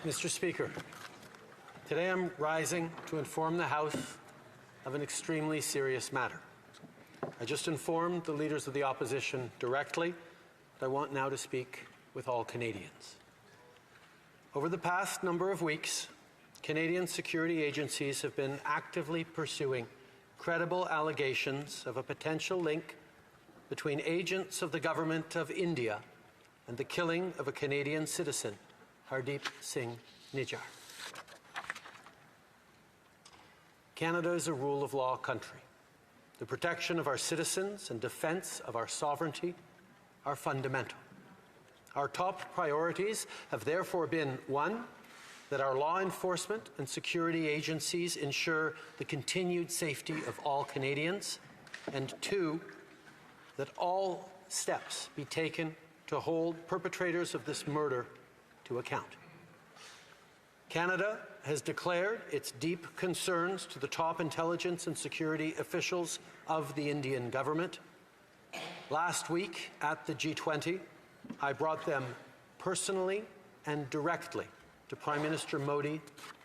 Mr. Speaker, today I'm rising to inform the House of an extremely serious matter. I just informed the leaders of the opposition directly, but I want now to speak with all Canadians. Over the past number of weeks, Canadian security agencies have been actively pursuing credible allegations of a potential link between agents of the Government of India and the killing of a Canadian citizen, Hardeep Singh Nijjar. Canada is a rule of law country. The protection of our citizens and defense of our sovereignty are fundamental. Our top priorities have therefore been, one, that our law enforcement and security agencies ensure the continued safety of all Canadians, and two, that all steps be taken to hold perpetrators of this murder to account. Canada has declared its deep concerns to the top intelligence and security officials of the Indian government. Last week at the G20, I brought them personally and directly to Prime Minister Modi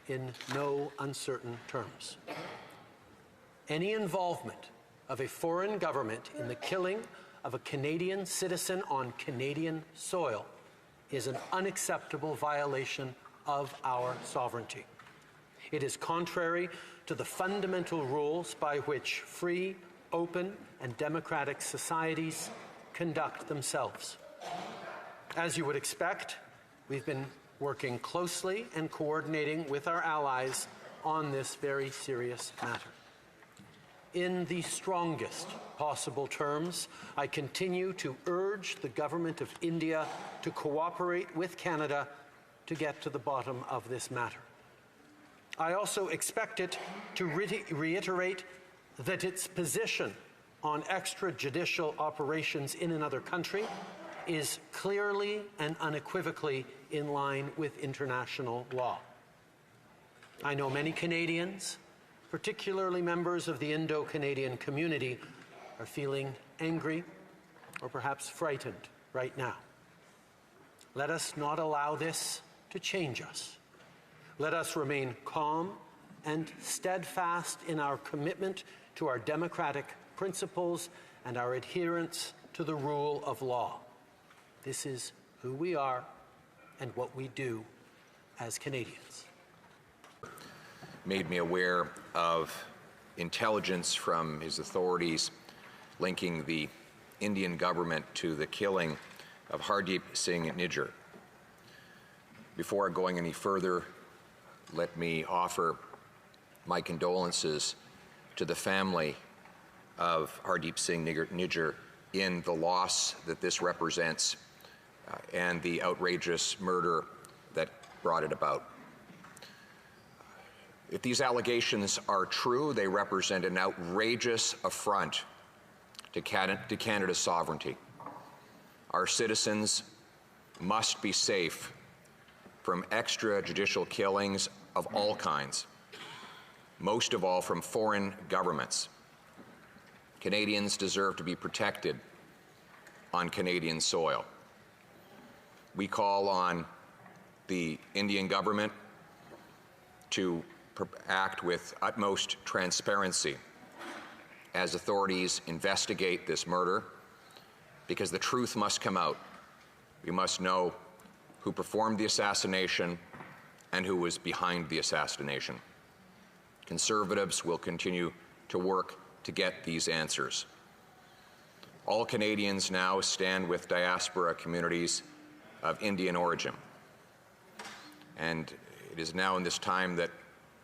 in no uncertain terms. Any involvement of a foreign government in the killing of a Canadian citizen on Canadian soil is an unacceptable violation of our sovereignty. It is contrary to the fundamental rules by which free, open, and democratic societies conduct themselves. As you would expect, we've been working closely and coordinating with our allies on this very serious matter. In the strongest possible terms, I continue to urge the Government of India to cooperate with Canada to get to the bottom of this matter. I also expect it to reiterate that its position on extrajudicial operations in another country is clearly and unequivocally in line with international law. I know many Canadians, particularly members of the Indo-Canadian community, are feeling angry or perhaps frightened right now. Let us not allow this to change us. Let us remain calm and steadfast in our commitment to our democratic principles and our adherence to the rule of law. This is who we are and what we do as Canadians. Made me aware of intelligence from his authorities linking the Indian government to the killing of Hardeep Singh Nijjar. Before going any further, let me offer my condolences to the family of Hardeep Singh Nijjar in the loss that this represents and the outrageous murder that brought it about. If these allegations are true, they represent an outrageous affront to Canada's sovereignty. Our citizens must be safe from extrajudicial killings of all kinds, most of all from foreign governments. Canadians deserve to be protected on Canadian soil. We call on the Indian government to act with utmost transparency as authorities investigate this murder, because the truth must come out. We must know who performed the assassination and who was behind the assassination. Conservatives will continue to work to get these answers. All Canadians now stand with diaspora communities of Indian origin. And it is now in this time that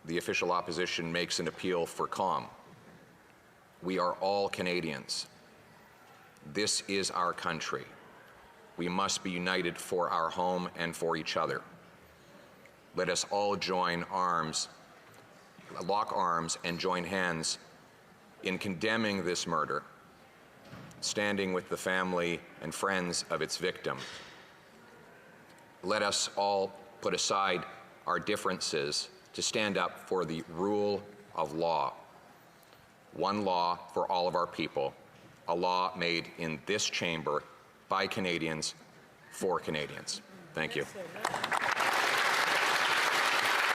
the official opposition makes an appeal for calm. We are all Canadians. This is our country. We must be united for our home and for each other. Let us all join arms, lock arms and join hands in condemning this murder, standing with the family and friends of its victim. Let us all put aside our differences to stand up for the rule of law. One law for all of our people, a law made in this chamber by Canadians for Canadians. Thank you.